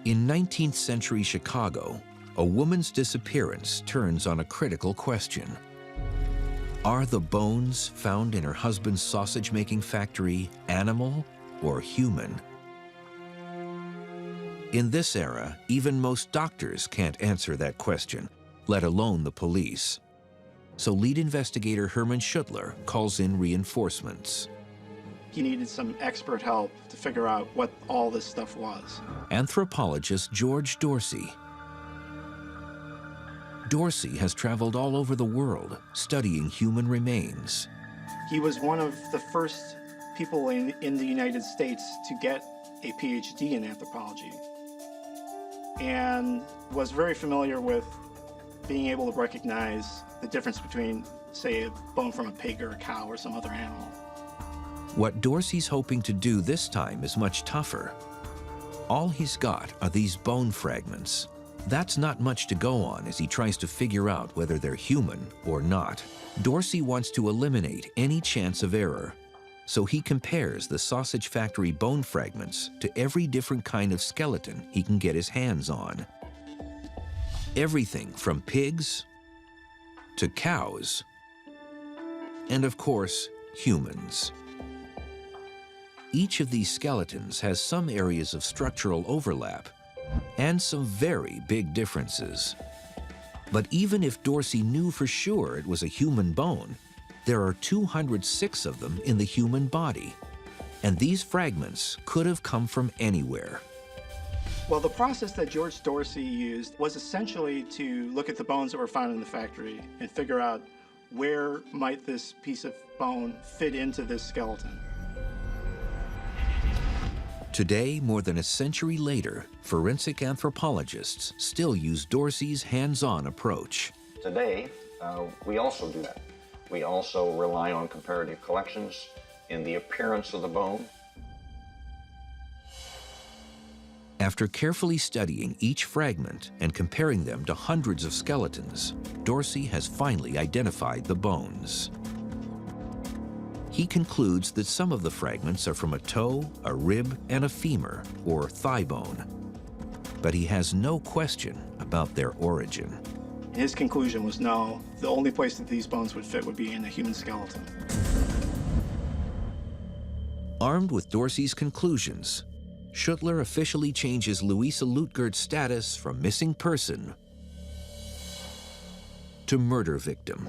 In 19th century Chicago, a woman's disappearance turns on a critical question. Are the bones found in her husband's sausage-making factory animal or human? In this era, even most doctors can't answer that question, let alone the police. So lead investigator Herman Schuttler calls in reinforcements. He needed some expert help to figure out what all this stuff was. Anthropologist George Dorsey. Dorsey has traveled all over the world studying human remains. He was one of the first people in the United States to get a PhD in anthropology, and was very familiar with being able to recognize the difference between, say, a bone from a pig or a cow or some other animal. What Dorsey's hoping to do this time is much tougher. All he's got are these bone fragments. That's not much to go on as he tries to figure out whether they're human or not. Dorsey wants to eliminate any chance of error, so he compares the sausage factory bone fragments to every different kind of skeleton he can get his hands on. Everything from pigs to cows, and of course, humans. Each of these skeletons has some areas of structural overlap and some very big differences. But even if Dorsey knew for sure it was a human bone, there are 206 of them in the human body, and these fragments could have come from anywhere. Well, the process that George Dorsey used was essentially to look at the bones that were found in the factory and figure out where might this piece of bone fit into this skeleton. Today, more than a century later, forensic anthropologists still use Dorsey's hands-on approach. Today, we also do that. We also rely on comparative collections in the appearance of the bone. After carefully studying each fragment and comparing them to hundreds of skeletons, Dorsey has finally identified the bones. He concludes that some of the fragments are from a toe, a rib, and a femur, or thigh bone. But he has no question about their origin. His conclusion was no, the only place that these bones would fit would be in a human skeleton. Armed with Dorsey's conclusions, Schuttler officially changes Louisa Lutgert's status from missing person to murder victim.